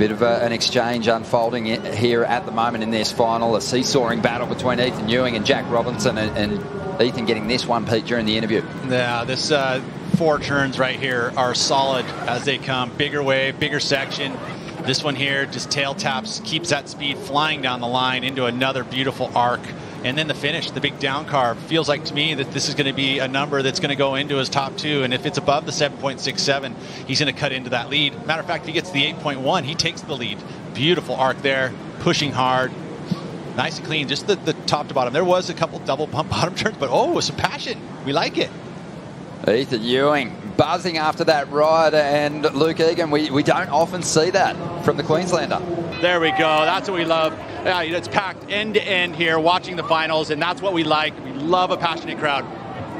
Bit of an exchange unfolding here at the moment in this final. A seesawing battle between Ethan Ewing and Jack Robinson, and Ethan getting this one, Pete, during the interview. Yeah, this 4 turns right here are solid as they come. Bigger wave, bigger section. This one here just tail taps, keeps that speed flying down the line into another beautiful arc. And then the finish, the big down carve, feels like to me that this is going to be a number that's going to go into his top 2. And if it's above the 7.67, he's going to cut into that lead. Matter of fact, if he gets the 8.1, he takes the lead. Beautiful arc there, pushing hard. Nice and clean, just the top to bottom. There was a couple double pump bottom turns, but oh, some passion. We like it. Ethan Ewing buzzing after that ride, and Luke Egan, we don't often see that from the Queenslander. There we go. That's what we love. Yeah, it's packed end to end here watching the finals, and that's what we like. We love a passionate crowd.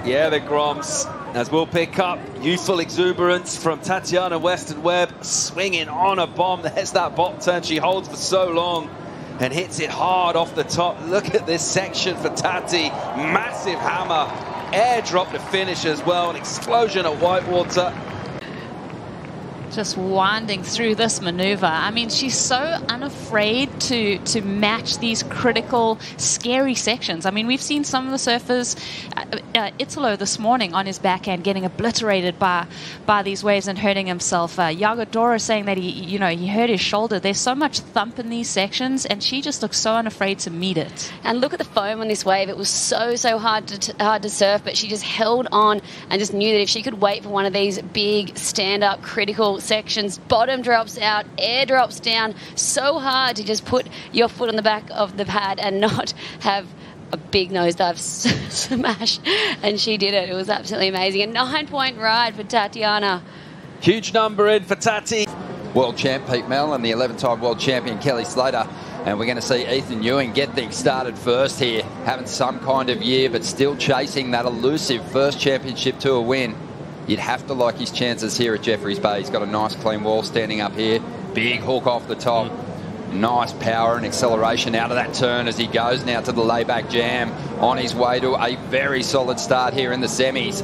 Yeah, the Groms, as we'll pick up youthful exuberance from Tatiana Weston Webb, swinging on a bomb. There's that bot turn she holds for so long and hits it hard off the top. Look at this section for Tati. Massive hammer. Airdrop to finish as well. An explosion at Whitewater. Just winding through this maneuver. I mean, she's so unafraid to match these critical, scary sections. I mean, we've seen some of the surfers, Italo this morning on his backhand getting obliterated by these waves and hurting himself. Yago Dora saying that he hurt his shoulder. There's so much thump in these sections, and she just looks so unafraid to meet it. And look at the foam on this wave. It was so hard to surf, but she just held on and just knew that if she could wait for one of these big stand-up critical sections, bottom drops out, air drops down, so hard to just put your foot on the back of the pad and not have a big nosedive smash. And she did it. It was absolutely amazing. A 9-point ride for Tatiana. Huge number in for Tati. World champ Pete Mel and the 11-time world champion Kelly Slater. And we're going to see Ethan Ewing get things started first here, having some kind of year, but still chasing that elusive first championship tour win. You'd have to like his chances here at Jeffreys Bay. He's got a nice clean wall standing up here. Big hook off the top. Nice power and acceleration out of that turn as he goes now to the layback jam on his way to a very solid start here in the semis.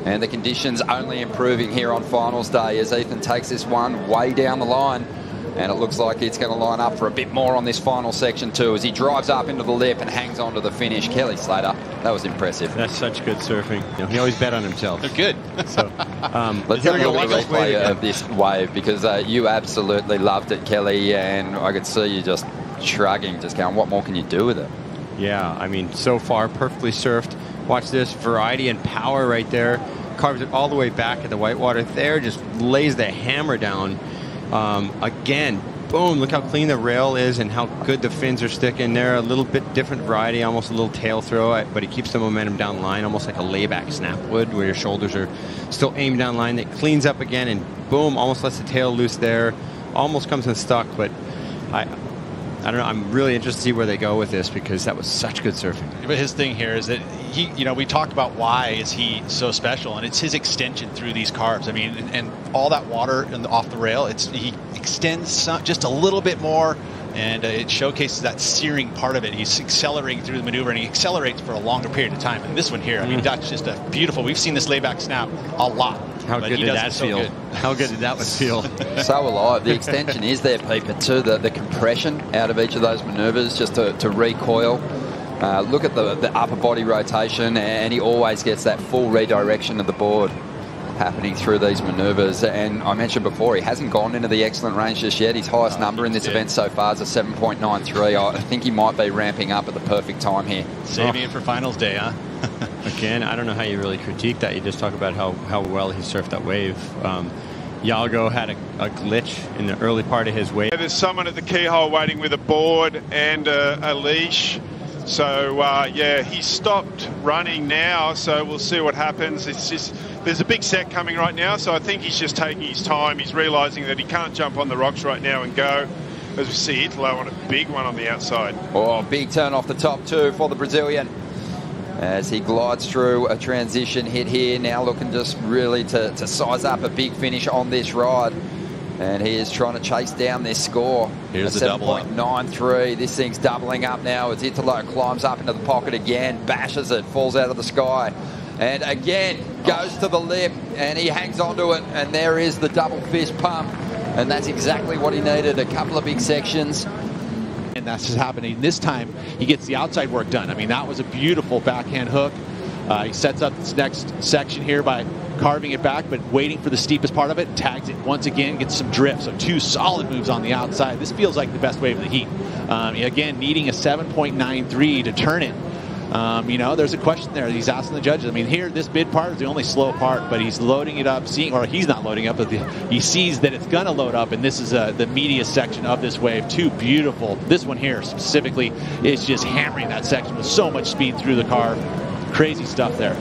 And the conditions only improving here on finals day as Ethan takes this one way down the line. And it looks like it's going to line up for a bit more on this final section too as he drives up into the lip and hangs on to the finish. Kelly Slater, that was impressive. That's such good surfing. He always bet on himself. They're good. So let's have a look at the replay of this wave because you absolutely loved it, Kelly, and I could see you just shrugging, just going, what more can you do with it? Yeah, I mean, so far, perfectly surfed. Watch this, variety and power right there. Carves it all the way back at the whitewater there, just lays the hammer down. Again, boom, look how clean the rail is and how good the fins are sticking there. A little bit different variety, almost a little tail throw, but he keeps the momentum down the line, almost like a layback snap would, where your shoulders are still aimed down the line. It cleans up again and boom, almost lets the tail loose there. Almost comes unstuck, but I don't know. I'm really interested to see where they go with this because that was such good surfing. But his thing here is that we talked about why is he so special, and it's his extension through these carves. I mean, and all that water off the rail, he extends just a little bit more, and it showcases that searing part of it. He's accelerating through the maneuver, and he accelerates for a longer period of time. And this one here, I mean, that's just a beautiful. We've seen this layback snap a lot. How good did that feel? How good did that feel? So alive. The extension is there, Pete, but too, the compression out of each of those maneuvers just to recoil. Look at the upper body rotation, and he always gets that full redirection of the board happening through these maneuvers. And I mentioned before, he hasn't gone into the excellent range just yet. His highest number in this event so far is a 7.93. I think he might be ramping up at the perfect time here. Saving it for finals day, huh? Again, I don't know how you really critique that. You just talk about how well he surfed that wave. Yago had a glitch in the early part of his wave. There's someone at the keyhole waiting with a board and a leash. So, yeah, he stopped running now, so we'll see what happens. It's just, there's a big set coming right now, so I think he's just taking his time. He's realising that he can't jump on the rocks right now and go. As we see Italo on a big one on the outside. Oh, big turn off the top too for the Brazilian. As he glides through a transition hit here, now looking just really to size up a big finish on this ride. And he is trying to chase down this score. Here's the double up. 7.93. This thing's doubling up now as Italo climbs up into the pocket again, bashes it, falls out of the sky. And again, goes to the lip, and he hangs onto it. And there is the double fist pump And that's exactly what he needed, a couple of big sections. And that's just happening. This time, he gets the outside work done. I mean, that was a beautiful backhand hook. He sets up this next section here by carving it back, but waiting for the steepest part of it, tags it once again, gets some drift. So 2 solid moves on the outside. This feels like the best wave of the heat. Again, needing a 7.93 to turn it. You know, there's a question there. He's asking the judges. I mean, here, this mid part is the only slow part, but he's loading it up, or he's not loading up, but he sees that it's going to load up, and this is the meatiest section of this wave. 2 beautiful. This one here specifically is just hammering that section with so much speed through the carve. Crazy stuff there.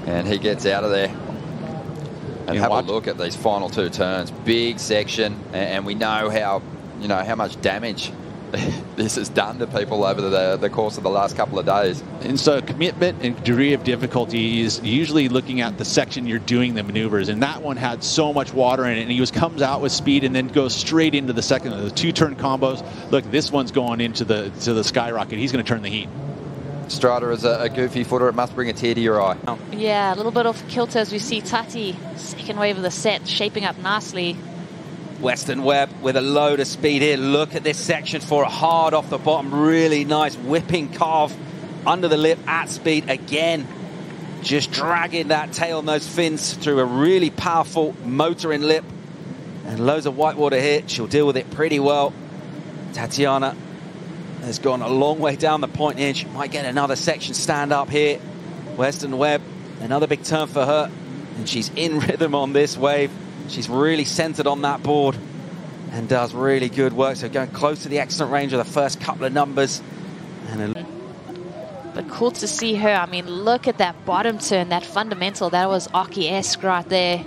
And he gets out of there. And have a look at these final 2 turns. Big section, and we know how, you know, how much damage this has done to people over the course of the last couple of days. And so commitment and degree of difficulty is usually looking at the section you're doing the maneuvers, and that one had so much water in it, and he comes out with speed and then goes straight into the second of the 2-turn combos. Look, this one's going into the skyrocket. He's going to turn the heat. Strider is a goofy footer. It must bring a tear to your eye. Yeah, a little bit off kilter as we see Tati, second wave of the set, shaping up nicely. Western Webb with a load of speed here. Look at this section for a hard off the bottom. Really nice whipping carve under the lip at speed again. Just dragging that tail and those fins through a really powerful motoring lip. And loads of whitewater here. She'll deal with it pretty well. Tatiana has gone a long way down the point here. She might get another section stand up here. Western Webb, another big turn for her. And she's in rhythm on this wave. She's really centered on that board and does really good work. So going close to the excellent range of the first couple of numbers. But cool to see her. I mean, look at that bottom turn, that fundamental. That was Aki-esque right there.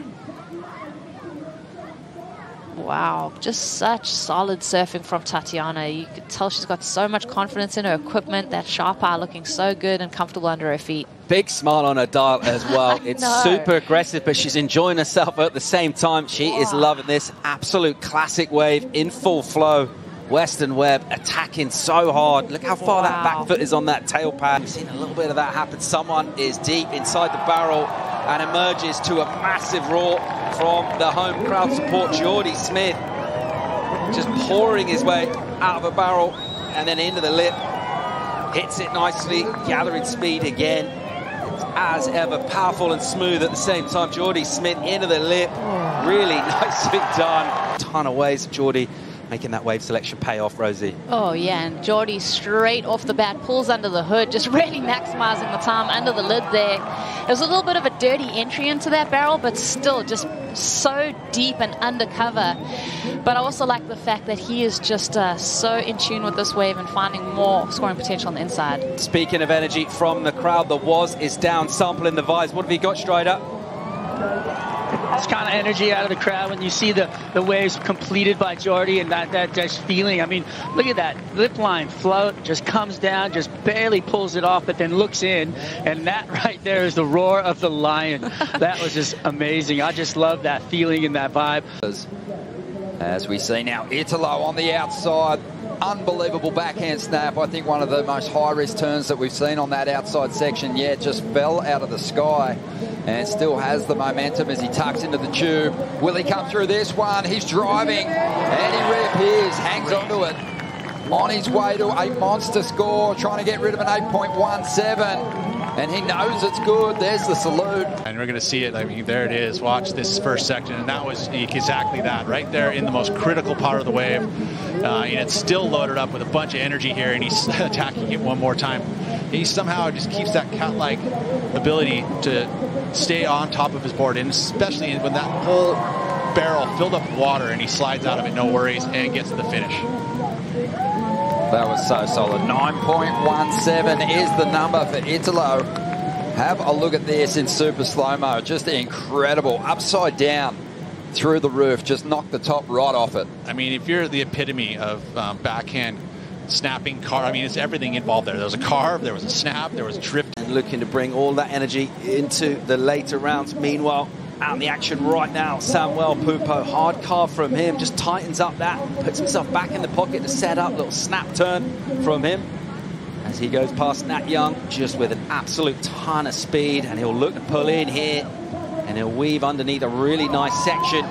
Wow, just such solid surfing from Tatiana. You could tell she's got so much confidence in her equipment. That sharp eye looking so good and comfortable under her feet. Big smile on her dial as well. It's super aggressive, but she's enjoying herself at the same time. She is loving this. Absolute classic wave in full flow. Western Webb attacking so hard. Look how far that back foot is on that tail pad. We've seen a little bit of that happen. Someone is deep inside the barrel and emerges to a massive roar from the home crowd support. Jordy Smith just pouring his way out of a barrel and then into the lip. Hits it nicely, gathering speed again. It's as ever powerful and smooth at the same time. Jordy Smith into the lip. Really nicely done. Ton of ways, Jordy making that wave selection pay off, Rosie. Oh, yeah, and Jordy straight off the bat pulls under the hood, just really maximizing the time under the lid there. It was a little bit of a dirty entry into that barrel, but still just so deep and undercover. But I also like the fact that he is just so in tune with this wave and finding more scoring potential on the inside. Speaking of energy from the crowd, the Was is down, sampling the vibes. What have you got, Strider? This kind of energy out of the crowd when you see the waves completed by Jordy and that just feeling. I mean, look at that lip line float, just comes down, just barely pulls it off, but then looks in, and that right there is the roar of the lion. That was just amazing. I just love that feeling and that vibe. As we see now, Italo on the outside. Unbelievable backhand snap. I think one of the most high-risk turns that we've seen on that outside section yet. Just fell out of the sky and still has the momentum as he tucks into the tube. Will he come through this one? He's driving and he reappears, hangs onto it. On his way to a monster score, trying to get rid of an 8.17. And he knows it's good. There's the salute. And we're going to see it. I mean, there it is. Watch this first section. And that was exactly that. Right there in the most critical part of the wave. And it's still loaded up with a bunch of energy here. And he's attacking it one more time. He somehow just keeps that cat-like ability to stay on top of his board. And especially when that whole barrel filled up with water and he slides out of it, no worries, and gets to the finish. That was so solid. 9.17 is the number for Italo. Have a look at this in super slow-mo. Just incredible. Upside down through the roof. Just knocked the top right off it. I mean, if you're the epitome of backhand snapping carve, I mean, it's everything involved there. There was a carve, there was a snap, there was a drift. And looking to bring all that energy into the later rounds. Meanwhile, out in the action right now, Samuel Pupo, hard carve from him, just tightens up that, puts himself back in the pocket to set up, little snap turn from him as he goes past Nat Young, just with an absolute ton of speed, and he'll look to pull in here And he'll weave underneath a really nice section.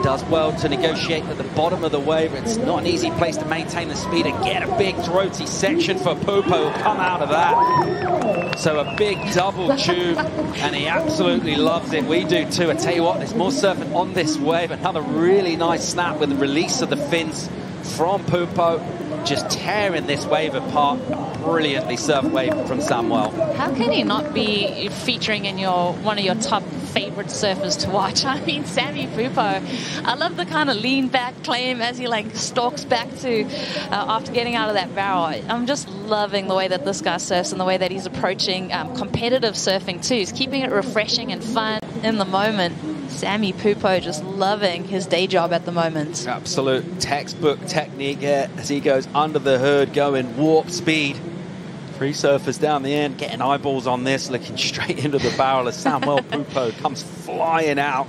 Does well to negotiate at the bottom of the wave. It's not an easy place to maintain the speed and get a big throaty section for Pupo. Will come out of that. So a big double tube, and he absolutely loves it. We do too. I tell you what, there's more surfing on this wave. Another really nice snap with the release of the fins from Pupo. Just tearing this wave apart. Brilliantly surfed wave from Samuel. How can he not be featuring in one of your top favorite surfers to watch? I mean, Sammy Pupo. I love the kind of lean back claim as he like stalks back to after getting out of that barrel. I'm just loving the way that this guy surfs and the way that he's approaching competitive surfing too. He's keeping it refreshing and fun in the moment. Sammy Pupo just loving his day job at the moment. Absolute textbook technique here as he goes under the hood, going warp speed. Three surfers down the end, getting eyeballs on this, looking straight into the barrel as Samuel Pupo comes flying out.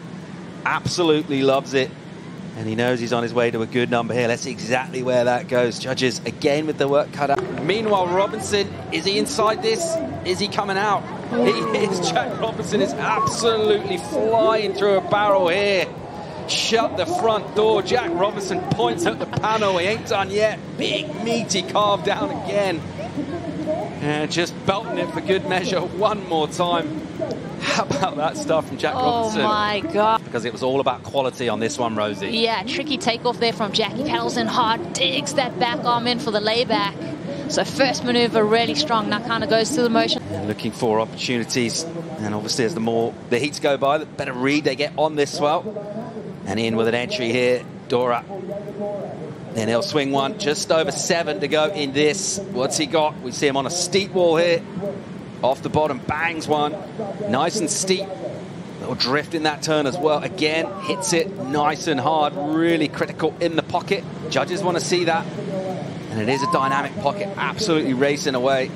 Absolutely loves it. And he knows he's on his way to a good number here. Let's see exactly where that goes. Judges again with the work cut out. Meanwhile, Robinson, is he inside this? Is he coming out? He is. Jack Robinson is absolutely flying through a barrel here. Shut the front door. Jack Robinson points at the panel. He ain't done yet. Big, meaty carve down again. And just belting it for good measure one more time. How about that stuff from Jack Robinson? Oh my God. Because it was all about quality on this one, Rosie. Yeah, tricky takeoff there from Jackie. Paddles in hard, digs that back arm in for the layback. So first maneuver really strong. Now kind of goes through the motion. And looking for opportunities. And obviously as the more the heats go by, the better read they get on this swell. And in with an entry here, Dora. Then he'll swing one, just over 7 to go in this. What's he got? We see him on a steep wall here. Off the bottom, bangs one. Nice and steep. Little drift in that turn as well. Again, hits it nice and hard. Really critical in the pocket. Judges want to see that. And it is a dynamic pocket, absolutely racing away.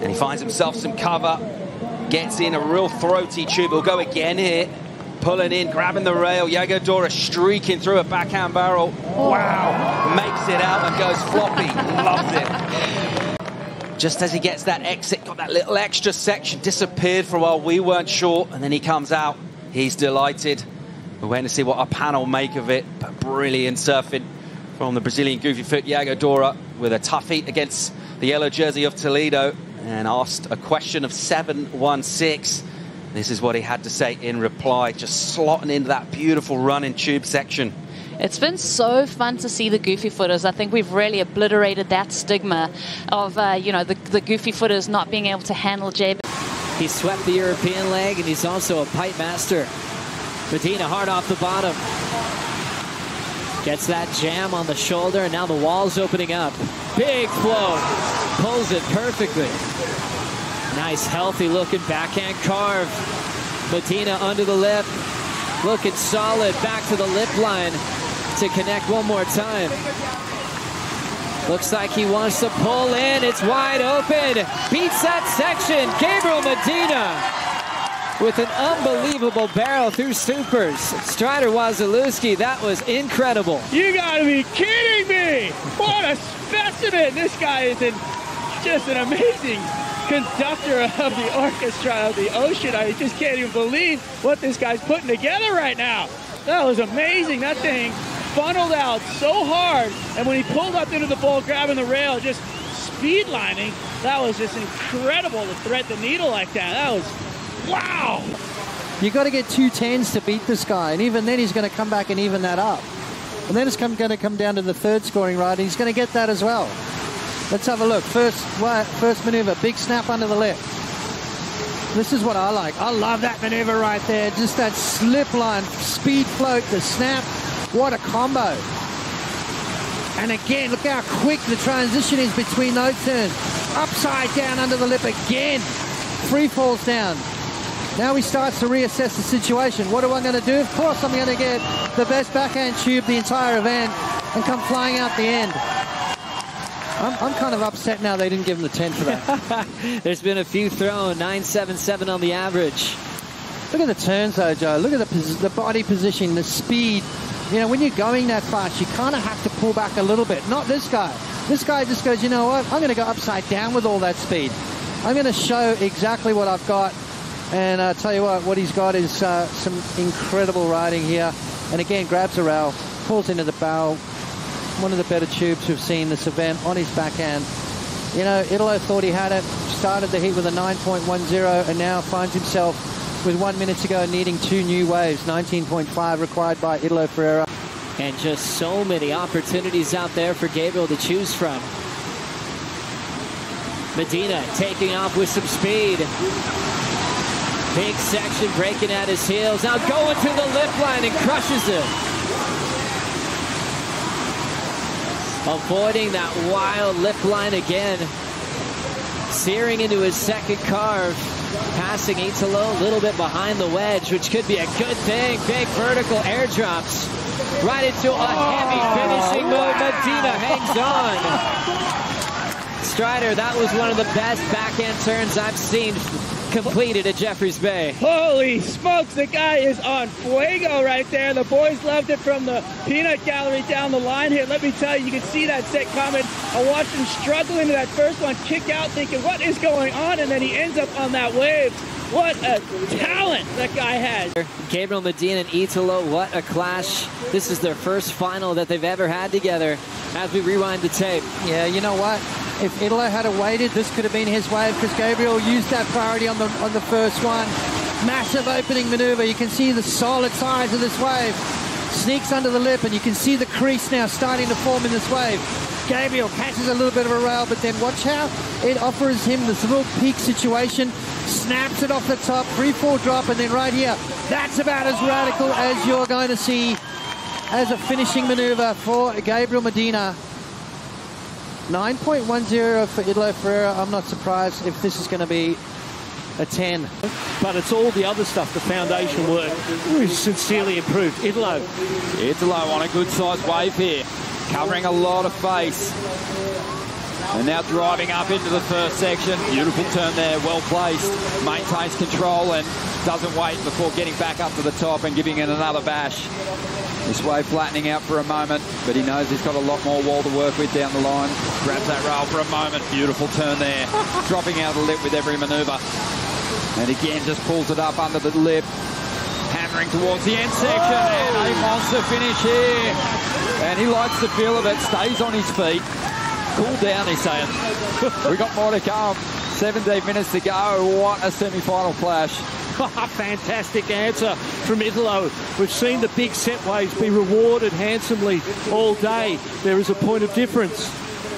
And he finds himself some cover. Gets in a real throaty tube. He'll go again here. Pulling in, grabbing the rail. Yago Dora streaking through a backhand barrel. Wow. Makes it out and goes floppy. Loves it. Just as he gets that exit, got that little extra section, disappeared for a while. We weren't sure. And then he comes out. He's delighted. We're waiting to see what our panel make of it. But brilliant surfing from the Brazilian goofy foot Yago Dora with a tough heat against the yellow jersey of Toledo. And asked a question of 716. This is what he had to say in reply, just slotting into that beautiful run-in tube section. It's been so fun to see the goofy footers. I think we've really obliterated that stigma of, the goofy footers not being able to handle J. He swept the European leg, and he's also a pipe master. Medina hard off the bottom. Gets that jam on the shoulder, and now the wall's opening up. Big float. Pulls it perfectly. Nice, healthy-looking backhand carve. Medina under the lip. Looking solid. Back to the lip line to connect one more time. Looks like he wants to pull in. It's wide open. Beats that section. Gabriel Medina with an unbelievable barrel through supers. Strider Wasilewski, that was incredible. You gotta be kidding me! What a specimen! This guy is just an amazing conductor of the orchestra of the ocean. I just can't even believe what this guy's putting together right now. That was amazing. That thing funneled out so hard, and when he pulled up into the bowl, grabbing the rail, just speed lining, that was just incredible to thread the needle like that. That was, wow. You got to get 210s to beat this guy, and even then he's going to come back and even that up. And then it's going to come down to the third scoring ride, and he's going to get that as well. Let's have a look. First maneuver, big snap under the lip. This is what I like. I love that maneuver right there. Just that slip line, speed float, the snap. What a combo. And again, look how quick the transition is between those turns. Upside down under the lip again. 3 falls down. Now he starts to reassess the situation. What am I going to do? Of course I'm going to get the best backhand tube the entire event and come flying out the end. I'm kind of upset now they didn't give him the 10 for that. There's been a few thrown, 9.77 on the average. Look at the turns though, Joe. Look at the body position, the speed. You know, when you're going that fast, you kind of have to pull back a little bit. Not this guy. This guy just goes, you know what? I'm going to go upside down with all that speed. I'm going to show exactly what I've got. And I tell you what he's got is some incredible riding here. And again, grabs a rail, pulls into the barrel. One of the better tubes we've seen this event on his backhand. You know, Italo thought he had it, started the heat with a 9.10 and now finds himself with 1 minute to go needing 2 new waves. 19.5 required by Italo Ferreira. And just so many opportunities out there for Gabriel to choose from. Medina taking off with some speed. Big section breaking at his heels. Now going to the lip line and crushes it. Avoiding that wild lip line again. Searing into his second carve. Passing Italo a little bit behind the wedge, which could be a good thing. Big vertical airdrops. Right into a heavy finishing move. Medina hangs on. Strider, that was one of the best backhand turns I've seen completed at Jeffreys Bay. Holy smokes, the guy is on fuego right there. The boys loved it from the peanut gallery down the line here. Let me tell you, you can see that set coming. I watched him struggle into that first one, kick out thinking, what is going on? And then he ends up on that wave. What a talent that guy has. Gabriel Medina and Italo, what a clash. This is their first final that they've ever had together as we rewind the tape. Yeah, you know what? If Italo had waited, this could have been his wave because Gabriel used that priority on the first one. Massive opening maneuver. You can see the solid size of this wave. Sneaks under the lip and you can see the crease now starting to form in this wave. Gabriel catches a little bit of a rail, but then watch how it offers him this little peak situation. Snaps it off the top, 3-4 drop, and then right here. That's about as radical as you're going to see as a finishing maneuver for Gabriel Medina. 9.10 for Italo Ferreira. I'm not surprised if this is going to be a 10. But it's all the other stuff, the foundation work, is sincerely improved. Italo on a good sized wave here, covering a lot of face. And now driving up into the first section. Beautiful turn there, well placed. Maintains control and doesn't wait before getting back up to the top and giving it another bash. This wave flattening out for a moment, but he knows he's got a lot more wall to work with down the line. Grabs that rail for a moment. Beautiful turn there. Dropping out of the lip with every maneuver. And again, just pulls it up under the lip. Hammering towards the end section. And a monster finish here. And he likes the feel of it. Stays on his feet. Cool down, he's saying. We got more to come. 17 minutes to go. What a semi-final clash. Fantastic answer from Italo. We've seen the big set waves be rewarded handsomely all day. There is a point of difference.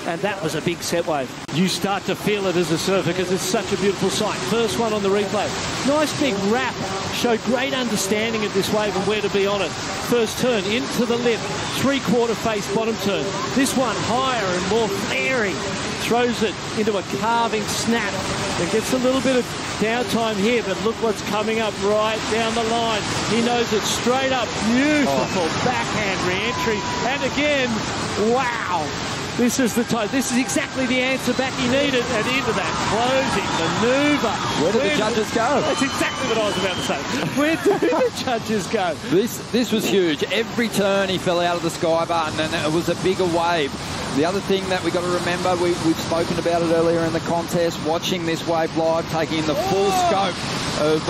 And that was a big set wave. You start to feel it as a surfer because it's such a beautiful sight. First one on the replay. Nice big wrap. Showed great understanding of this wave and where to be on it. First turn into the lip. 3/4 face bottom turn. This one higher and more flaring. Throws it into a carving snap. And gets a little bit of downtime here, but look what's coming up right down the line. He knows it straight up. Beautiful backhand re-entry. And again, wow. This is the time. This is exactly the answer back he needed, and into that closing maneuver. Where did the judges go? That's exactly what I was about to say. Where do the judges go? This was huge. Every turn he fell out of the sky button, and it was a bigger wave. The other thing that we've got to remember, we've spoken about it earlier in the contest, watching this wave live, taking in the full scope of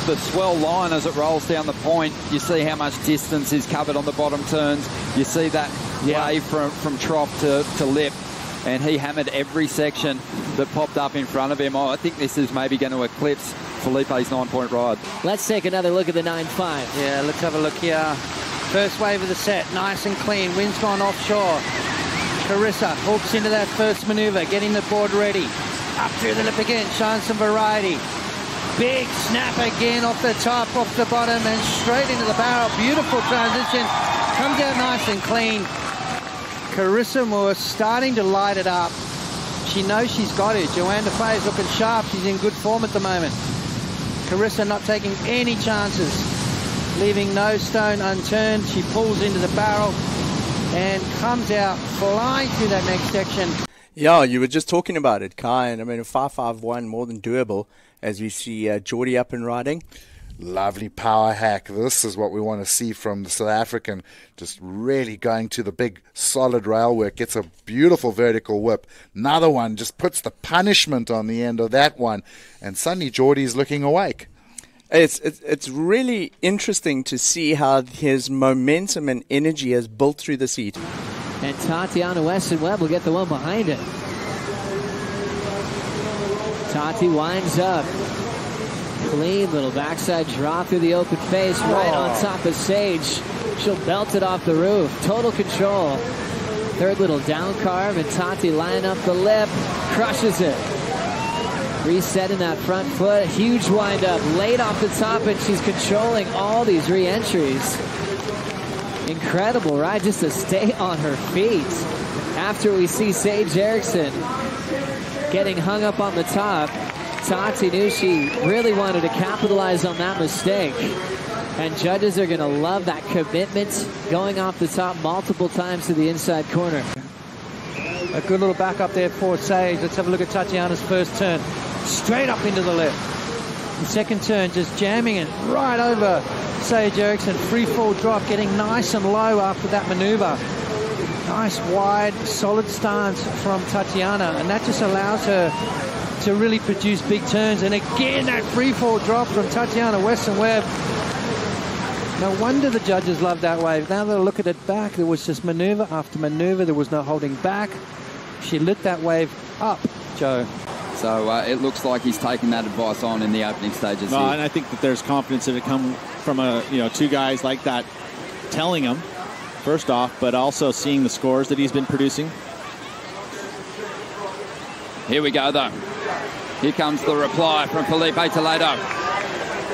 the swell line as it rolls down the point. You see how much distance is covered on the bottom turns. You see that wave from trough to lip, and he hammered every section that popped up in front of him. I think this is maybe going to eclipse Felipe's 9-point ride. Let's take another look at the 9.5. Yeah, let's have a look here. First wave of the set, nice and clean. Wind's gone offshore. Carissa hooks into that first maneuver, getting the board ready. Up through the lip again, showing some variety. Big snap again off the top, off the bottom, and straight into the barrel. Beautiful transition. Comes out nice and clean. Carissa Moore starting to light it up. She knows she's got it. Joanna Fay's looking sharp. She's in good form at the moment. Carissa not taking any chances. Leaving no stone unturned. She pulls into the barrel and comes out flying through that next section. Yeah, you were just talking about it, Kai, and I mean, a 5.51 more than doable as we see Geordie up and riding. Lovely power hack. This is what we want to see from the South African. Just really going to the big solid rail work. Gets a beautiful vertical whip. Another one just puts the punishment on the end of that one. And suddenly Geordie's looking awake. It's really interesting to see how his momentum and energy has built through this heat. And Tatiana Weston-Webb will get the one behind it. Tati winds up. Clean little backside drop through the open face, right on top of Sage. She'll belt it off the roof. Total control. Third little down carve, and Tati lining up the lip, crushes it. Resetting that front foot, huge wind up, late off the top, and she's controlling all these re-entries. Incredible, right? Just to stay on her feet. After we see Sage Eriksson getting hung up on the top, Tati knew she really wanted to capitalize on that mistake. And judges are going to love that commitment, going off the top multiple times to the inside corner. A good little back up there for Sage. Let's have a look at Tatiana's first turn. Straight up into the left. The second turn just jamming it right over Sage Eriksson. Free fall drop, getting nice and low after that maneuver. Nice wide, solid stance from Tatiana, and that just allows her to really produce big turns. And again, that free fall drop from Tatiana Weston-Webb. No wonder the judges love that wave. Now they'll look at it back. There was just maneuver after maneuver. There was no holding back. She lit that wave up, Joe. So it looks like he's taking that advice on in the opening stages. No, and I think that there's confidence that it come from two guys like that telling him, first off, but also seeing the scores that he's been producing. Here we go, though. Here comes the reply from Felipe Toledo.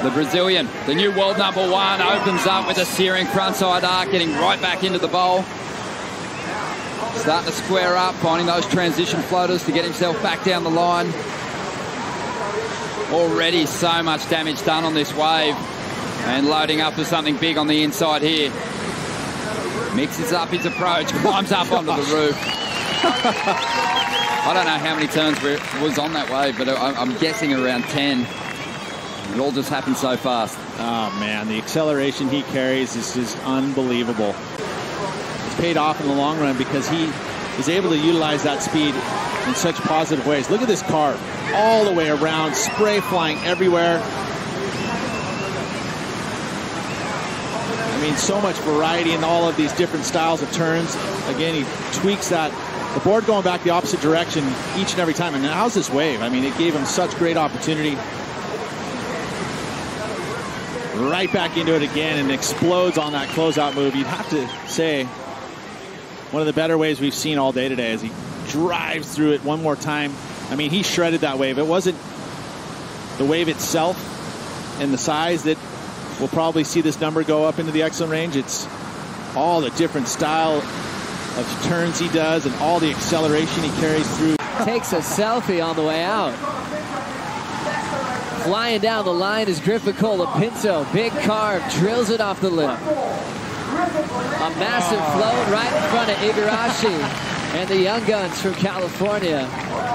The Brazilian, the new world number one, opens up with a searing frontside arc, getting right back into the bowl. Starting to square up, finding those transition floaters to get himself back down the line. Already so much damage done on this wave. And loading up for something big on the inside here. Mixes up his approach, climbs up onto the roof. I don't know how many turns was on that wave, but I'm guessing around 10. It all just happened so fast. Oh, man, the acceleration he carries is just unbelievable. It's paid off in the long run because he is able to utilize that speed in such positive ways. Look at this carve all the way around, spray flying everywhere. I mean, so much variety in all of these different styles of turns. Again, he tweaks that. The board going back the opposite direction each and every time. And how's this wave? I mean, it gave him such great opportunity. Right back into it again and explodes on that closeout move. You'd have to say one of the better waves we've seen all day today as he drives through it one more time. I mean, he shredded that wave. It wasn't the wave itself and the size that will probably see this number go up into the excellent range. It's all the different style of turns he does and all the acceleration he carries through. Takes a selfie on the way out. Flying down the line is Griffin Colapinto. Big carve, drills it off the lip. A massive float right in front of Igarashi. And the Young Guns from California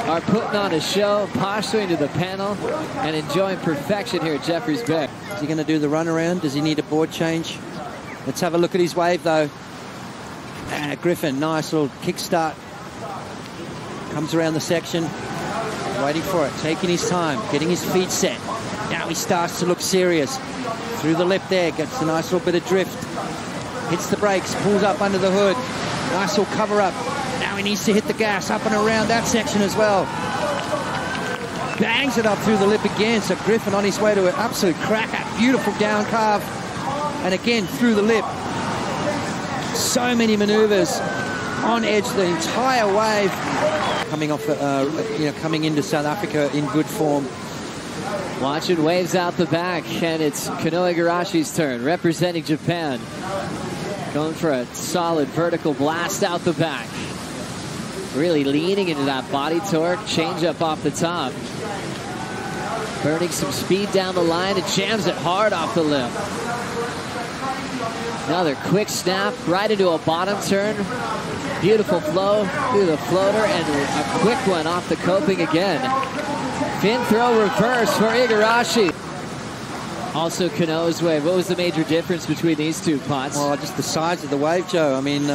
are putting on a show, posturing to the panel, and enjoying perfection here at Jeffreys Bay. Is he going to do the runaround? Does he need a board change? Let's have a look at his wave, though. Griffin, nice little kickstart. Comes around the section. Waiting for it, taking his time, getting his feet set. Now he starts to look serious. Through the lip there, gets a nice little bit of drift. Hits the brakes, pulls up under the hood. Nice little cover up. Now he needs to hit the gas up and around that section as well. Bangs it up through the lip again. So Griffin on his way to an absolute cracker. Beautiful down carve. And again through the lip. So many maneuvers on edge the entire wave. Coming off, coming into South Africa in good form. Watching waves out the back, and it's Kanoa Igarashi's turn, representing Japan. Going for a solid vertical blast out the back. Really leaning into that body torque, change up off the top. Burning some speed down the line and jams it hard off the lip. Another quick snap right into a bottom turn. Beautiful flow through the floater and a quick one off the coping again. Fin throw reverse for Igarashi. Also, Canoa's wave. What was the major difference between these two, Potts? Well, just the size of the wave, Joe. I mean,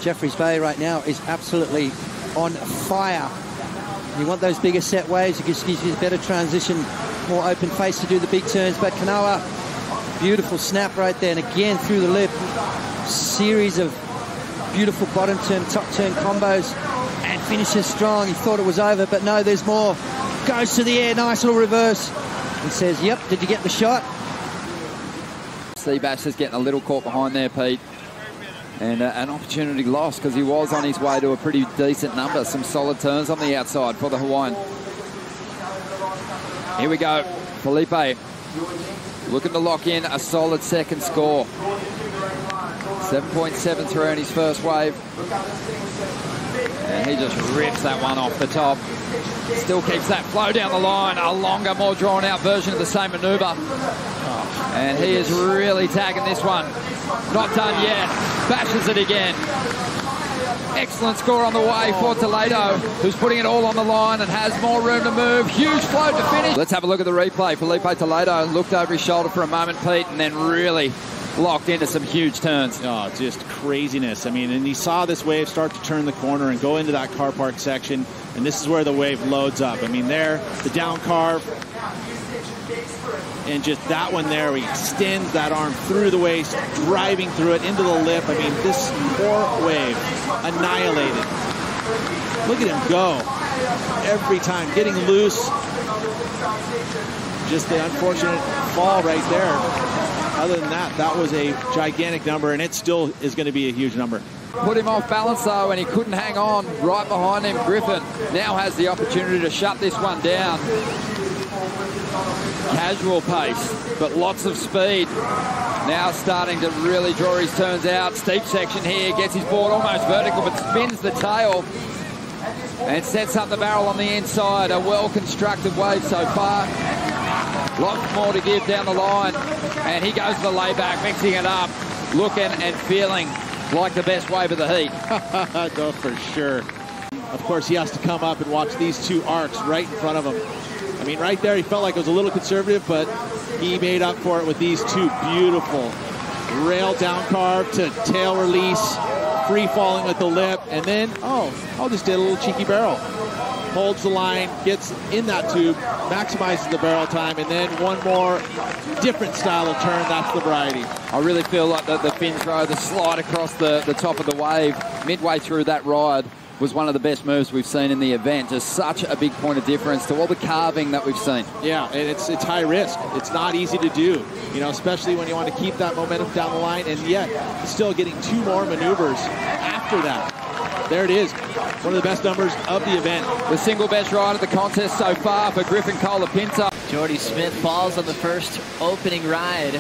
Jeffreys Bay right now is absolutely on fire. You want those bigger set waves. It gives you a better transition, more open face to do the big turns. But Kanoa, beautiful snap right there. And again, through the lip, series of beautiful bottom turn, top turn combos. And finishes strong. He thought it was over, but no, there's more. Goes to the air, nice little reverse. And says, yep, did you get the shot? Seabass is getting a little caught behind there, Pete. And an opportunity lost because he was on his way to a pretty decent number. Some solid turns on the outside for the Hawaiian. Here we go. Felipe looking to lock in a solid second score. 7.73 on his first wave. And he just rips that one off the top. Still keeps that flow down the line. A longer, more drawn-out version of the same manoeuvre. And he is really tagging this one. Not done yet. Bashes it again. Excellent score on the way for Toledo, who's putting it all on the line and has more room to move. Huge float to finish. Let's have a look at the replay. Felipe Toledo looked over his shoulder for a moment, Pete, and then really locked into some huge turns. Oh, just craziness. I mean, and he saw this wave start to turn the corner and go into that car park section, and this is where the wave loads up. I mean, there, the down carve, and just that one there, he extends that arm through the waist, driving through it into the lip. I mean, this poor wave, annihilated. Look at him go. Every time, getting loose. Just the unfortunate fall right there. Other than that, that was a gigantic number, and it still is going to be a huge number. Put him off balance, though, and he couldn't hang on. Right behind him, Griffin now has the opportunity to shut this one down. Casual pace, but lots of speed. Now starting to really draw his turns out. Steep section here, gets his board almost vertical, but spins the tail and sets up the barrel on the inside. A well-constructed wave so far. Lots more to give down the line. And he goes to the layback, mixing it up, looking and feeling like the best wave of the heat. No, for sure. Of course, he has to come up and watch these two arcs right in front of him. I mean, right there, he felt like it was a little conservative, but he made up for it with these two beautiful rail down carve to tail release, free falling at the lip, and then, I'll just did a little cheeky barrel. Holds the line, gets in that tube, maximizes the barrel time, and then one more different style of turn. That's the variety. I really feel like the fin throw, the slide across the top of the wave midway through that ride was one of the best moves we've seen in the event. Just such a big point of difference to all the carving that we've seen. Yeah, and it's high risk. It's not easy to do, you know, especially when you want to keep that momentum down the line, and yet still getting two more maneuvers after that. There it is. One of the best numbers of the event. The single best ride of the contest so far for Griffin Colapinto. Jordy Smith falls on the first opening ride.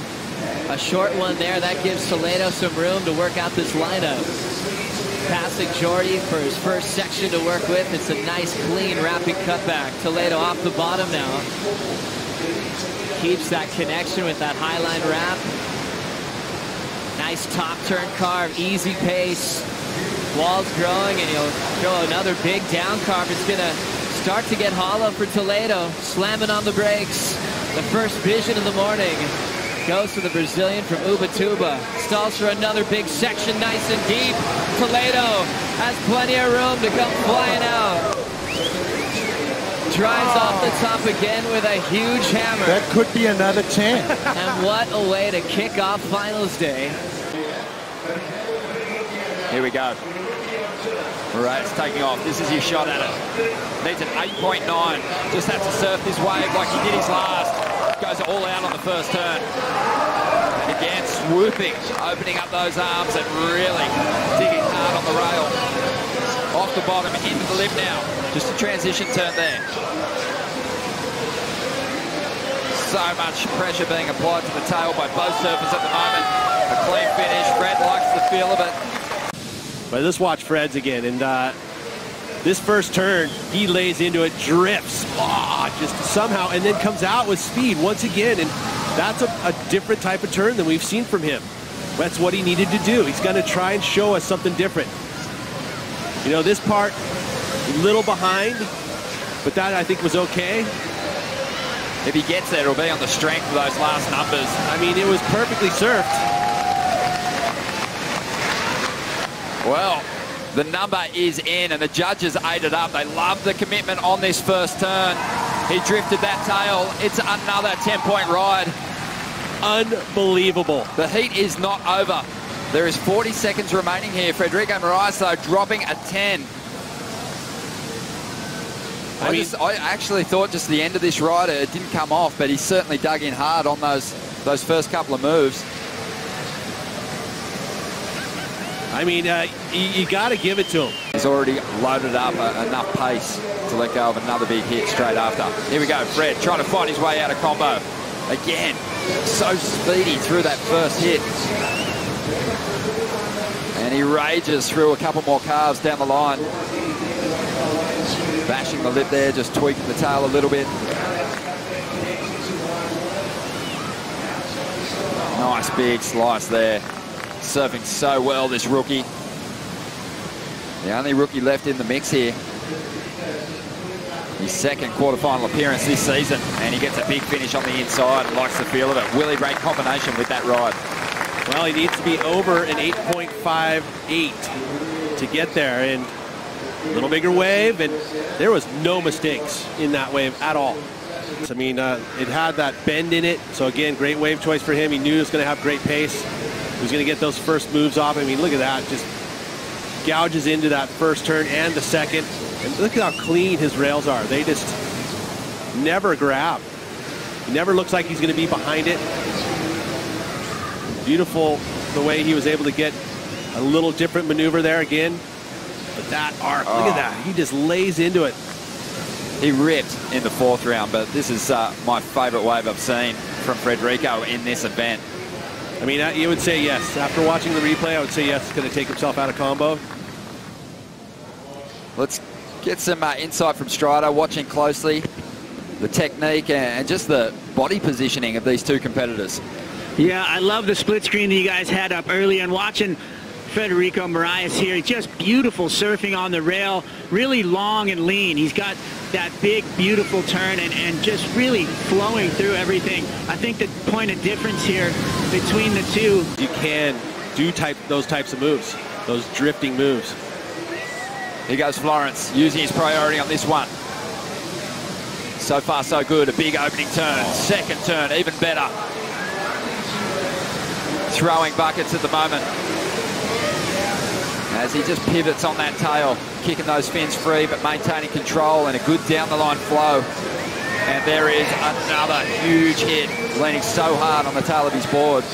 A short one there. That gives Toledo some room to work out this lineup. Passing Jordy for his first section to work with. It's a nice, clean, rapid cutback. Toledo off the bottom now. Keeps that connection with that highline wrap. Nice top turn carve, easy pace. Wall's growing, and he'll throw another big down carve. It's going to start to get hollow for Toledo. Slamming on the brakes. The first vision of the morning goes to the Brazilian from Ubatuba. Stalls for another big section, nice and deep. Toledo has plenty of room to come flying out. Drives off the top again with a huge hammer. That could be another 10. And what a way to kick off finals day. Here we go. Right, it's taking off. This is your shot at it. Needs an 8.9. Just has to surf this wave like he did his last. Goes all out on the first turn. And again, swooping, opening up those arms and really digging hard on the rail. Off the bottom, into the lip now. Just a transition turn there. So much pressure being applied to the tail by both surfers at the moment. A clean finish. Fred likes the feel of it. But let's watch Fred's again, and this first turn, he lays into it, drifts, just somehow, and then comes out with speed once again, and that's a different type of turn than we've seen from him. That's what he needed to do. He's going to try and show us something different. You know, this part, a little behind, but that I think was okay. If he gets there, it'll be on the strength of those last numbers. I mean, it was perfectly surfed. Well, the number is in, and the judges ate it up. They love the commitment on this first turn. He drifted that tail. It's another 10-point ride. Unbelievable. The heat is not over. There is 40 seconds remaining here. Federico Moraes, though, dropping a 10. I actually thought just the end of this rider, it didn't come off, but he certainly dug in hard on those first couple of moves. I mean, you got to give it to him. He's already loaded up enough pace to let go of another big hit straight after. Here we go, Fred trying to find his way out of combo. Again, so speedy through that first hit. And he rages through a couple more carves down the line. Bashing the lip there, just tweaking the tail a little bit. Nice big slice there. Surfing so well, this rookie. The only rookie left in the mix here. His second quarterfinal appearance this season, and he gets a big finish on the inside and likes the feel of it. Really great combination with that ride. Well, he needs to be over an 8.58 to get there, and a little bigger wave, and there was no mistakes in that wave at all. I mean, it had that bend in it, so again, great wave choice for him. He knew he was going to have great pace. He was going to get those first moves off. I mean, look at that, just gouges into that first turn and the second. And look at how clean his rails are. They just never grab. He never looks like he's going to be behind it. Beautiful the way he was able to get a little different maneuver there again. But that arc, look at that. He just lays into it. He ripped in the fourth round, but this is my favorite wave I've seen from Federico in this event. I mean, you would say yes. After watching the replay, I would say yes, he's going to take himself out of combo. Let's get some insight from Strider, watching closely the technique and just the body positioning of these two competitors. Yeah, I love the split screen that you guys had up early, and watching Federico Moraes here, just beautiful surfing on the rail, really long and lean. He's got that big, beautiful turn and just really flowing through everything. I think the point of difference here between the two. You can do those types of moves, those drifting moves. Here goes Florence, using his priority on this one. So far, so good. A big opening turn. Second turn, even better. Throwing buckets at the moment. As he just pivots on that tail, kicking those fins free, but maintaining control and a good down-the-line flow. And there is another huge hit, leaning so hard on the tail of his board.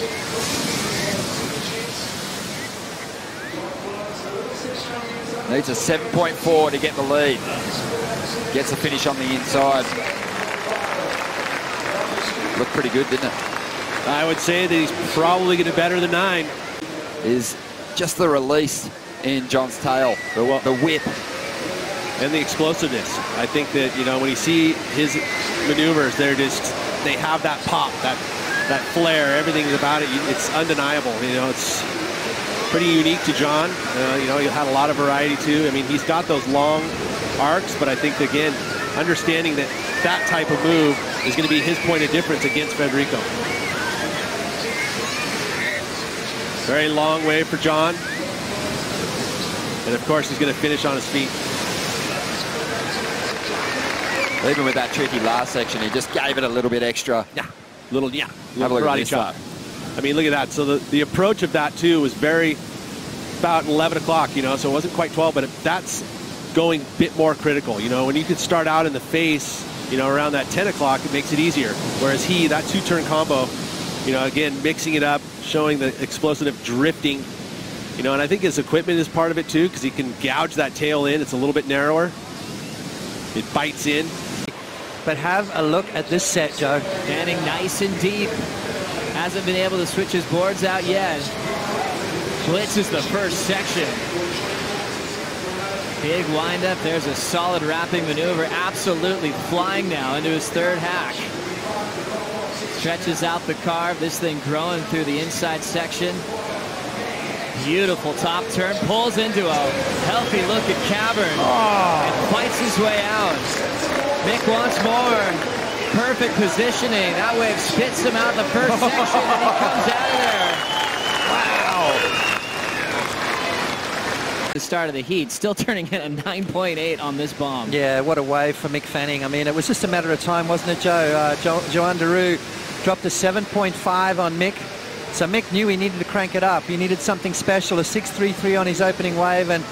Needs a 7.4 to get the lead. Gets the finish on the inside. Looked pretty good, didn't it? I would say that he's probably going to better than 9. Is just the release in John's tail, the whip. And the explosiveness. I think that, you know, when you see his maneuvers, they have that pop, that flair, everything about it, it's undeniable. You know, it's pretty unique to John. You know, he'll have a lot of variety too. I mean, he's got those long arcs, but I think, again, understanding that that type of move is going to be his point of difference against Federico. Very long wave for John. And of course, he's going to finish on his feet. Even with that tricky last section, he just gave it a little bit extra. Have a look at this chop. I mean, look at that. So the approach of that, too, was about 11 o'clock, you know, so it wasn't quite 12, but that's going a bit more critical. You know, when you could start out in the face, you know, around that 10 o'clock, it makes it easier. Whereas that two-turn combo, you know, again, mixing it up, showing the explosive drifting, you know, and I think his equipment is part of it too, because he can gouge that tail in. It's a little bit narrower. It bites in. But have a look at this set, Joe. Standing nice and deep. Hasn't been able to switch his boards out yet. Blitzes the first section. Big windup. There's a solid wrapping maneuver. Absolutely flying now into his third hack. Stretches out the carve. This thing growing through the inside section. Beautiful top turn. Pulls into a healthy look at Cavern. And fights his way out. Mick wants more. perfect positioning. That wave spits him out the first section, and he comes out of there. Wow. The start of the heat, still turning in a 9.8 on this bomb. Yeah, what a wave for Mick Fanning. I mean, it was just a matter of time, wasn't it, Joe? Joan Daru dropped a 7.5 on Mick. So Mick knew he needed to crank it up. He needed something special, a 6.33 on his opening wave, and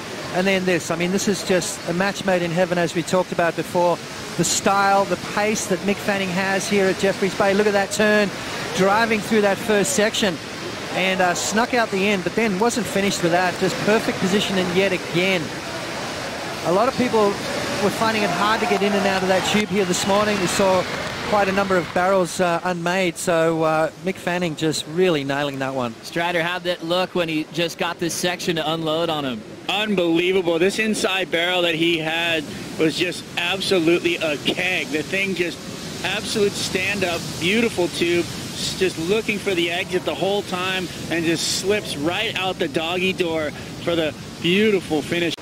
then this. I mean, this is just a match made in heaven, as we talked about before. The style, the pace that Mick Fanning has here at Jeffreys Bay. Look at that turn, driving through that first section. And snuck out the end, but then wasn't finished with that. Just perfect positioning yet again. A lot of people were finding it hard to get in and out of that tube here this morning. We saw quite a number of barrels unmade, so Mick Fanning just really nailing that one. Strider, how'd that look when he just got this section to unload on him? Unbelievable. This inside barrel that he had was just absolutely a keg. The thing just absolute stand-up, beautiful tube. Just looking for the exit the whole time and just slips right out the doggy door for the beautiful finish.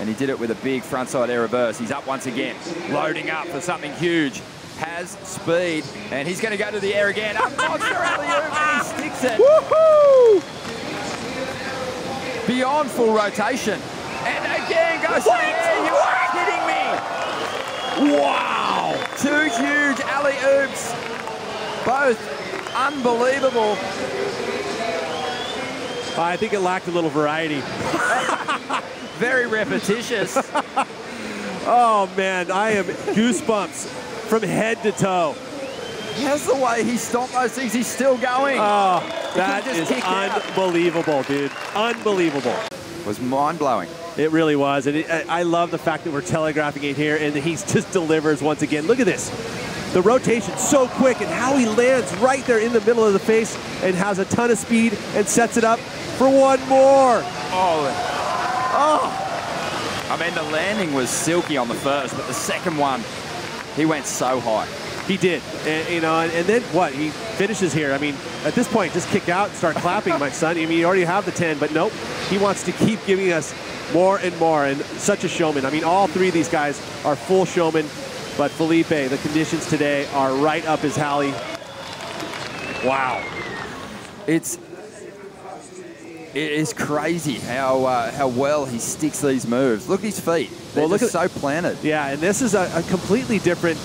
And he did it with a big frontside air reverse. He's up once again, loading up for something huge. Has speed, and he's going to go to the air again. Up monster alley-oop, and he sticks it. Woohoo! Beyond full rotation. And again goes to the air. You are kidding me. Wow! Two huge alley-oops. Both unbelievable. I think it lacked a little variety. Very repetitious. Oh, man, I am goosebumps from head to toe. How's the way he stopped those things? He's still going. Oh, that is unbelievable, dude. Unbelievable. It was mind-blowing. It really was. And I love the fact that we're telegraphing it here, and he just delivers once again. Look at this. The rotation so quick, and how he lands right there in the middle of the face and has a ton of speed and sets it up for one more. I mean, the landing was silky on the first, but the second one, he went so high. He did, and then what? He finishes here. I mean, at this point, just kick out and start clapping, my son. I mean, you already have the 10, but nope. He wants to keep giving us more and more, and such a showman. I mean, all three of these guys are full showmen. But Felipe, the conditions today are right up his alley. Wow. It is crazy how well he sticks these moves. Look at his feet. They're just so planted. Yeah, and this is a completely different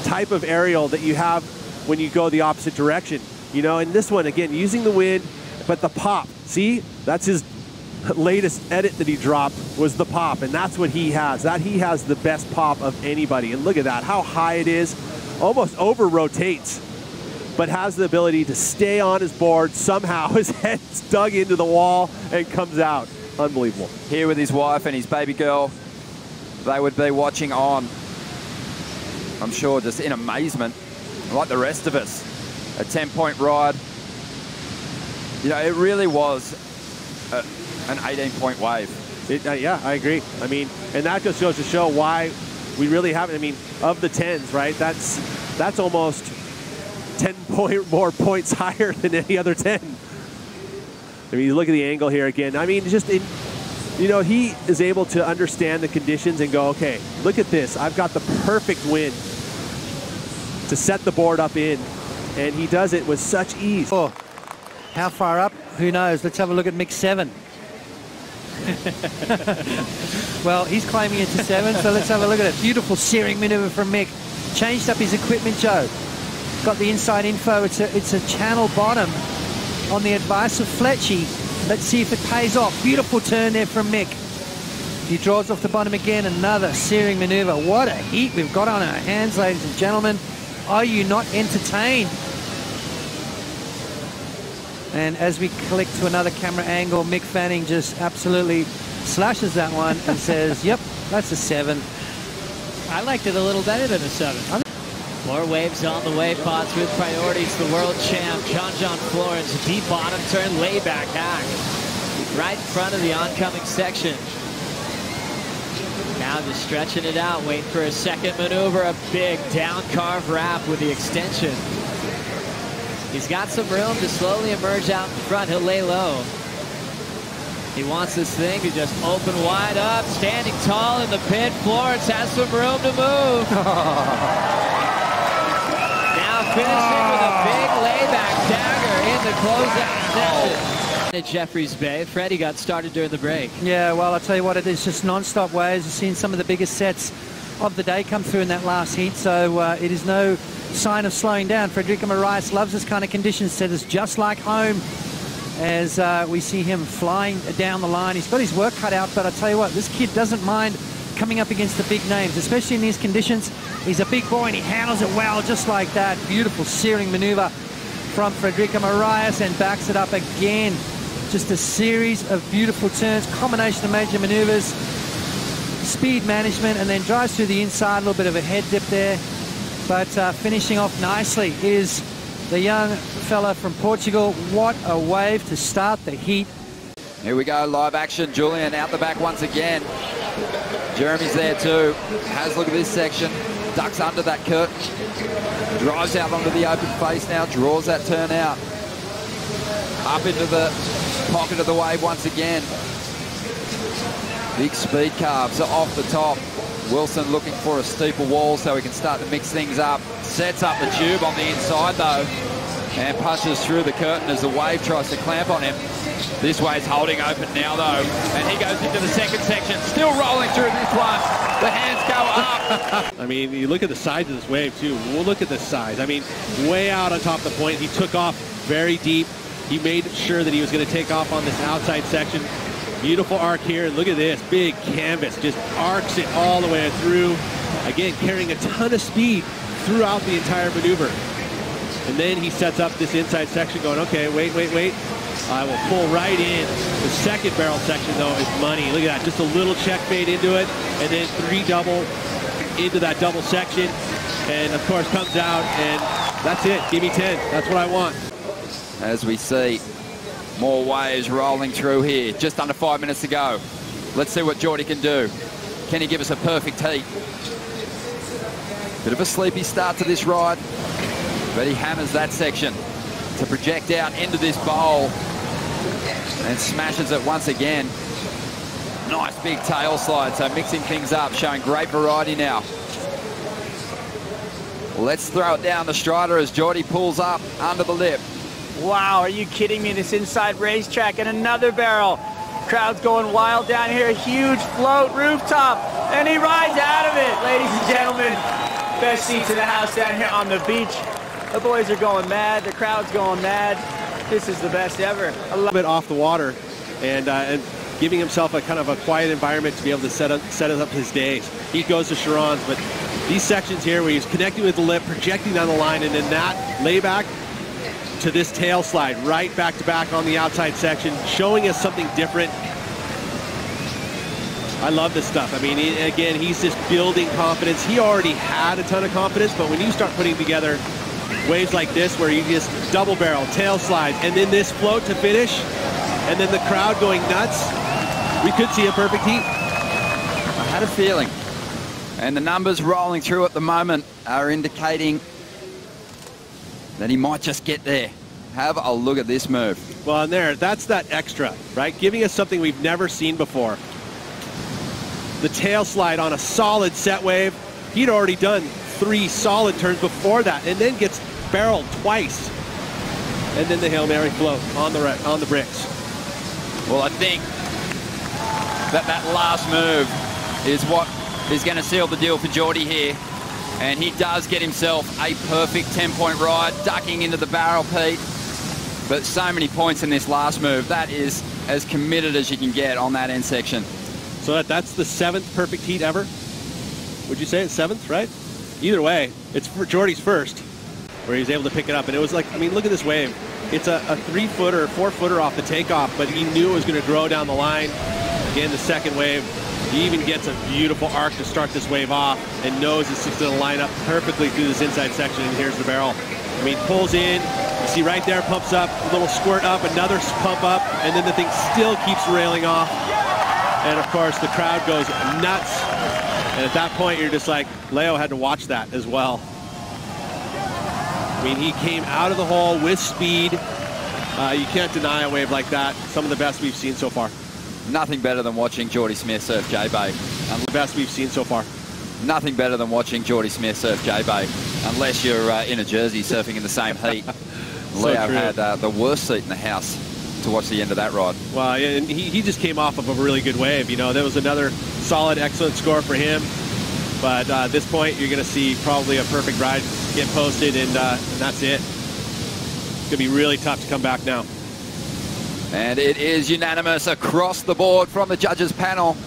type of aerial that you have when you go the opposite direction. And this one, again, using the wind, but the pop. See, that's his latest edit that he dropped was the pop, and that's what he has. He has the best pop of anybody. And look at that, how high it is. Almost over rotates, but has the ability to stay on his board. Somehow his head's dug into the wall and comes out. Unbelievable. Here with his wife and his baby girl, they would be watching on, I'm sure, just in amazement, like the rest of us. A 10-point ride. It really was an 18-point wave. Yeah, I agree. I mean, and that just goes to show why we really haven't. I mean, of the 10s, right? That's almost 10 more points higher than any other 10. I mean, you look at the angle here again. I mean, he is able to understand the conditions and go, okay, look at this. I've got the perfect wind to set the board up in, and he does it with such ease. Oh, how far up? Who knows? Let's have a look at Mick 7. Well, he's claiming it to 7, so let's have a look at it. Beautiful searing maneuver from Mick. Changed up his equipment, Joe. Got the inside info. It's a channel bottom on the advice of Fletchy. Let's see if it pays off. Beautiful turn there from Mick. He draws off the bottom again. Another searing maneuver. What a heat we've got on our hands, ladies and gentlemen. Are you not entertained? And as we click to another camera angle, Mick Fanning just absolutely slashes that one and says, yep, that's a 7. I liked it a little better than a 7. More waves on the way, pots with priorities. The world champ, John Florence, deep bottom turn, layback hack. Right in front of the oncoming section. Now just stretching it out, waiting for a second maneuver, a big down carve wrap with the extension. He's got some room to slowly emerge out in front. He'll lay low. He wants this thing to just open wide up, standing tall in the pit. Florence has some room to move. finishing with a big layback dagger in the closeout section. At Jeffreys Bay, Freddie got started during the break. Yeah, well, I'll tell you what, it is just non-stop waves. We've seen some of the biggest sets of the day come through in that last heat, so it is no sign of slowing down. Frederica Moraes loves this kind of conditions, said it's just like home as we see him flying down the line. He's got his work cut out, but I tell you what, this kid doesn't mind coming up against the big names, especially in these conditions. He's a big boy and he handles it well, just like that. Beautiful searing maneuver from Frederica Moraes, and backs it up again. Just a series of beautiful turns, combination of major maneuvers, speed management, and then drives through the inside, a little bit of a head dip there. But finishing off nicely is the young fella from Portugal. What a wave to start the heat. Here we go, live action. Julian out the back once again. Jeremy's there too. Has a look at this section. Ducks under that curtain. Drives out onto the open face now. Draws that turn out. Up into the pocket of the wave once again. Big speed carves are off the top. Wilson looking for a steeper wall so he can start to mix things up. Sets up the tube on the inside though, and punches through the curtain as the wave tries to clamp on him. This wave's holding open now though, and he goes into the second section, still rolling through this one. The hands go up. I mean, you look at the size of this wave too. We'll look at the size. I mean, way out on top of the point. He took off very deep. He made sure that he was going to take off on this outside section. Beautiful arc here. Look at this big canvas. Just arcs it all the way through. Again, carrying a ton of speed throughout the entire maneuver. And then he sets up this inside section going, okay, wait. I will pull right in. The second barrel section, though, is money. Look at that. Just a little check fade into it. And then 3 double into that double section. And, of course, comes out. And that's it. Give me 10. That's what I want. As we see more waves rolling through here. Just under 5 minutes to go. Let's see what Geordie can do. Can he give us a perfect heat? Bit of a sleepy start to this ride, but he hammers that section to project out into this bowl and smashes it once again. Nice big tail slide, so mixing things up, showing great variety now. Let's throw it down the Strider as Geordie pulls up under the lip. Wow, are you kidding me? This inside racetrack and another barrel. Crowd's going wild down here. Huge float rooftop, and he rides out of it, ladies and gentlemen. Best seats in the house down here on the beach. The boys are going mad. The crowd's going mad. This is the best ever. A little bit off the water, and giving himself a kind of a quiet environment to be able to set up his days. He goes to Sharon's, but these sections here where he's connecting with the lip, projecting down the line, and then that layback to this tail slide right back to back on the outside section, showing us something different. I love this stuff. I mean, again, he's just building confidence. He already had a ton of confidence, but when you start putting together waves like this where you just double barrel, tail slide, and then this float to finish, and then the crowd going nuts, we could see a perfect heat. I had a feeling. And the numbers rolling through at the moment are indicating that he might just get there. Have a look at this move. Well, and that's that extra, right? Giving us something we've never seen before. The tail slide on a solid set wave. He'd already done 3 solid turns before that, and then gets barreled twice. And then the Hail Mary float on the bricks. Well, I think that last move is what is going to seal the deal for Geordie here. And he does get himself a perfect 10-point ride, ducking into the barrel, Pete. But so many points in this last move. That is as committed as you can get on that end section. So that's the 7th perfect heat ever? Would you say it's 7th, right? Either way, it's for Geordie's first, where he was able to pick it up. And it was like, I mean, look at this wave. It's a 3-footer, 4-footer off the takeoff, but he knew it was going to grow down the line. Again, the second wave. He even gets a beautiful arc to start this wave off and knows it's just going to line up perfectly through this inside section. And here's the barrel. I mean, pulls in. You see right there, pumps up, a little squirt up, another pump up, and then the thing still keeps railing off. And, of course, the crowd goes nuts. And at that point, you're just like, Leo had to watch that as well. I mean, he came out of the hole with speed. You can't deny a wave like that. Some of the best we've seen so far. Nothing better than watching Geordie Smith surf J-Bay. The best we've seen so far. Nothing better than watching Geordie Smith surf J-Bay, unless you're in a jersey surfing in the same heat. So Leo true. had the worst seat in the house to watch the end of that ride. Well, and he just came off of a really good wave. You know, that was another solid, excellent score for him. But at this point, you're going to see probably a perfect ride get posted, and that's it. It's going to be really tough to come back now. And it is unanimous across the board from the judges panel.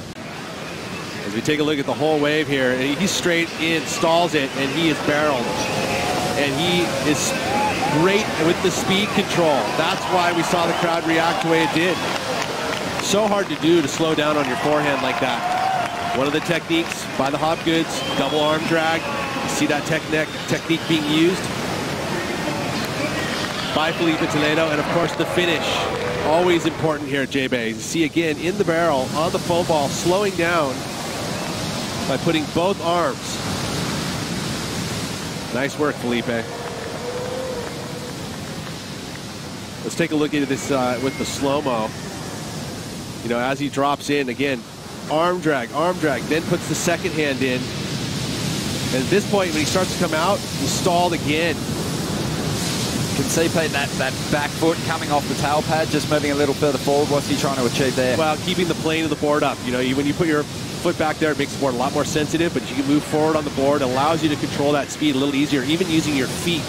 As we take a look at the whole wave here, he's straight in, stalls it, and he is barreled. And he is great with the speed control. That's why we saw the crowd react the way it did. So hard to do to slow down on your forehand like that. One of the techniques by the Hopgoods, double arm drag. You see that technique being used by Felipe Toledo, and of course the finish. Always important here at J-Bay. You see again in the barrel on the foam ball, slowing down by putting both arms. Nice work, Felipe. Let's take a look at this with the slow-mo. You know, as he drops in, again, arm drag, then puts the second hand in. And at this point, when he starts to come out, he's stalled again. You can see, Pete, that back foot coming off the tail pad, just moving a little further forward. What's he trying to achieve there? Well, keeping the plane of the board up. You know, when you put your foot back there, it makes the board a lot more sensitive, but you can move forward on the board. It allows you to control that speed a little easier, even using your feet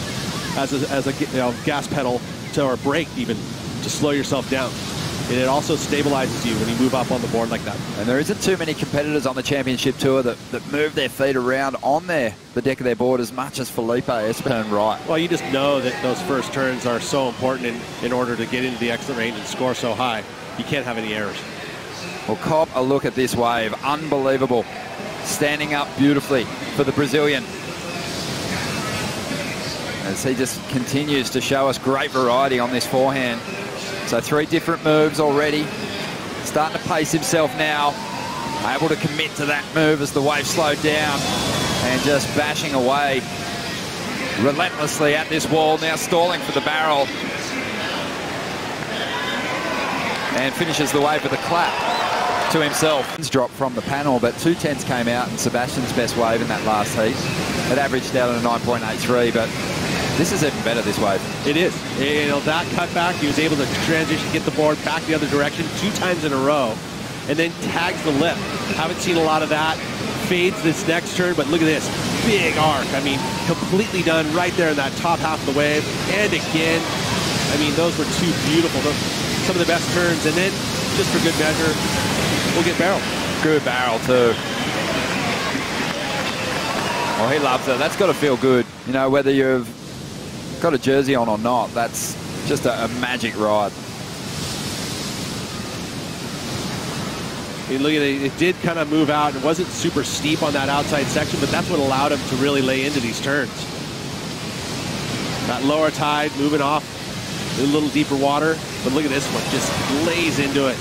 as a gas pedal or brake even to slow yourself down. And it also stabilizes you when you move up on the board like that. And there isn't too many competitors on the championship tour that move their feet around on the deck of their board as much as Felipe has turned right. Well, you just know that those first turns are so important in order to get into the exit range and score so high. You can't have any errors. Well, cop a look at this wave. Unbelievable. Standing up beautifully for the Brazilian. As he just continues to show us great variety on this forehand. So 3 different moves already. Starting to pace himself now. Able to commit to that move as the wave slowed down. And just bashing away relentlessly at this wall. Now stalling for the barrel. And finishes the wave with a clap to himself. Drop from the panel, but 210s came out and Sebastian's best wave in that last heat. It averaged out at a 9.83, but this is even better, this wave. It is. You know, that cutback, he was able to transition, get the board back the other direction 2 times in a row, and then tags the lip. Haven't seen a lot of that. Fades this next turn, but look at this. Big arc. I mean, completely done right there in that top half of the wave. And again, I mean, those were 2 beautiful, some of the best turns. And then, just for good measure, we'll get barrel. Good barrel, too. Well, he loves it. That's got to feel good. You know, whether you've got a jersey on or not, that's just a magic ride. You look at it, it did kind of move out. It wasn't super steep on that outside section, but that's what allowed him to really lay into these turns. That lower tide moving off a little deeper water, but look at this one, just lays into it.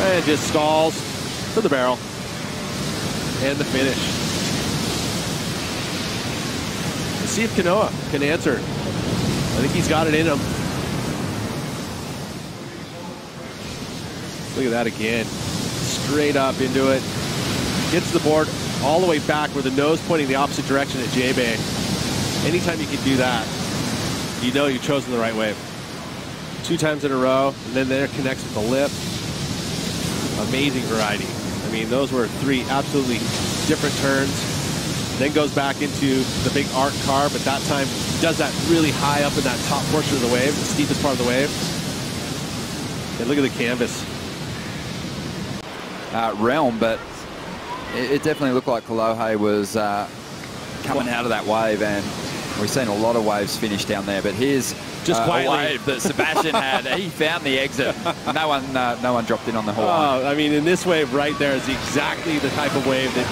And just stalls for the barrel and the finish. Let's see if Kanoa can answer. I think he's got it in him. Look at that again. Straight up into it. Gets the board all the way back with the nose pointing the opposite direction at J-Bay. Anytime you can do that, you know you've chosen the right wave. 2 times in a row, and then there connects with the lip. Amazing variety. I mean, those were 3 absolutely different turns. Then goes back into the big arc carve, but that time does that really high up in that top portion of the wave, the steepest part of the wave. And look at the canvas. Realm, but it definitely looked like Kolohe was coming out of that wave, and we've seen a lot of waves finish down there, but here's just a wave that Sebastian had. He found the exit. No one dropped in on the Hawaiian. Oh, I mean, in this wave right there is exactly the type of wave that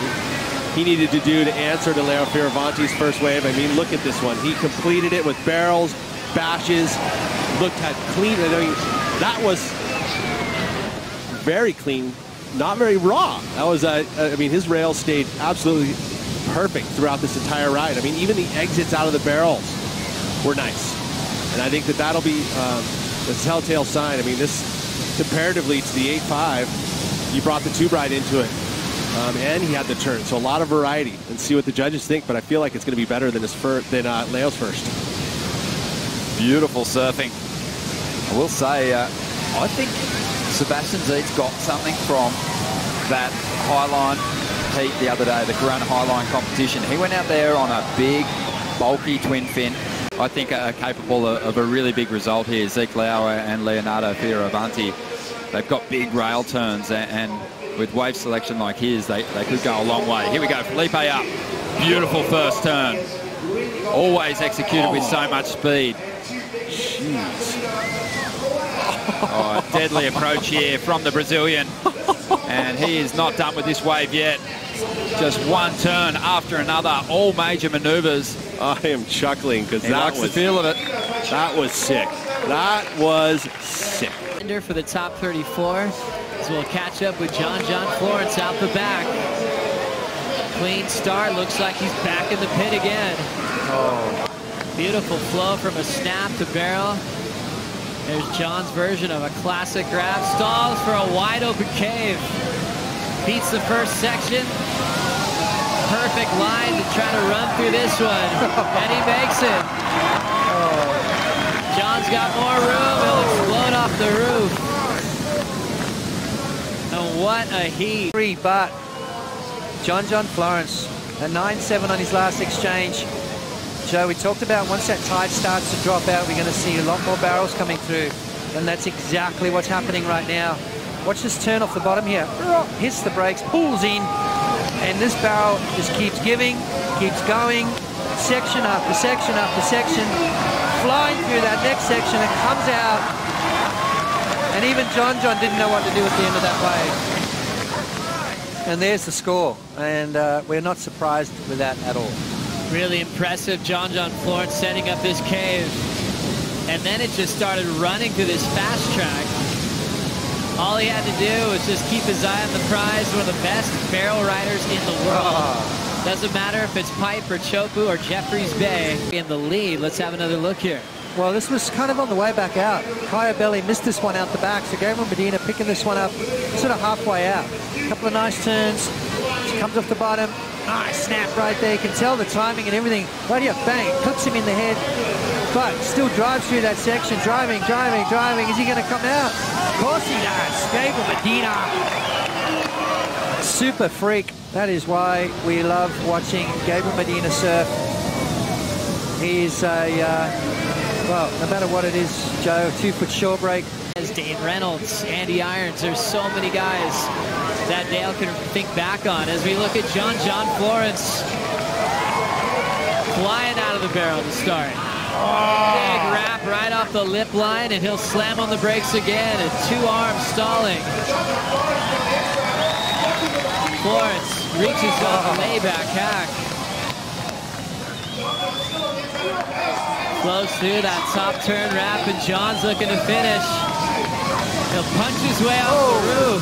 he needed to do to answer to Leo Fioravanti's first wave. I mean, look at this one. He completed it with barrels, bashes, looked at clean. I mean, that was very clean. Not very raw. That was, I mean, his rails stayed absolutely perfect throughout this entire ride. I mean, even the exits out of the barrels were nice. And I think that that'll be the telltale sign. I mean, this, comparatively to the 8.5, you brought the tube ride into it. and he had the turn. So a lot of variety, and see what the judges think. But I feel like it's going to be better than Leo's first. Beautiful surfing. I will say, I think Sebastian Zeed's got something from that Highline heat the other day, the Corona Highline competition. He went out there on a big, bulky twin fin. I think are capable of a really big result here. Zeke Lauer and Leonardo Fioravanti, they've got big rail turns, and with wave selection like his, they could go a long way. Here we go, Felipe up. Beautiful first turn. Always executed with so much speed. Jeez. Oh, deadly approach here from the Brazilian. And he is not done with this wave yet. Just one turn after another, all major maneuvers. I am chuckling because that was the feel of it. That was sick. That was sick. For the top 34, so we'll catch up with John Florence out the back. Clean start, looks like he's back in the pit again. Oh. Beautiful flow from a snap to barrel. There's John's version of a classic grab. Stalls for a wide open cave. Beats the first section. Perfect line to try to run through this one. And he makes it. John's got more room. He'll explode off the roof. And what a heat. But John Florence, a 9-7 on his last exchange. Joe, we talked about once that tide starts to drop out, we're going to see a lot more barrels coming through. And that's exactly what's happening right now. Watch this turn off the bottom here. Hits the brakes, pulls in, and this barrel just keeps giving, keeps going, section after section after section, flying through that next section. It comes out, and even John didn't know what to do at the end of that wave. And there's the score, and we're not surprised with that at all. Really impressive, John Florence setting up this cave. And then it just started running through this fast track. All he had to do was just keep his eye on the prize, one of the best barrel riders in the world. Doesn't matter if it's Pipe or Chopu or Jeffreys Bay in the lead. Let's have another look here. Well, this was kind of on the way back out. Kaya Belli missed this one out the back, so Gabriel Medina picking this one up sort of halfway out. A couple of nice turns. She comes off the bottom. Nice snap right there. You can tell the timing and everything. Right here, bang, clips him in the head. But still drives through that section. Driving. Is he going to come out? Of course he does. Gabriel Medina. Super freak. That is why we love watching Gabriel Medina surf. He's well, no matter what it is, Joe, 2-foot shore break. As Dane Reynolds, Andy Irons, there's so many guys that Dale can think back on as we look at John Florence flying out of the barrel to start. Big wrap right off the lip line, and he'll slam on the brakes again, and 2 arms stalling. Florence reaches on the layback hack. Flows through that top turn wrap, and John's looking to finish. He'll punch his way off the roof.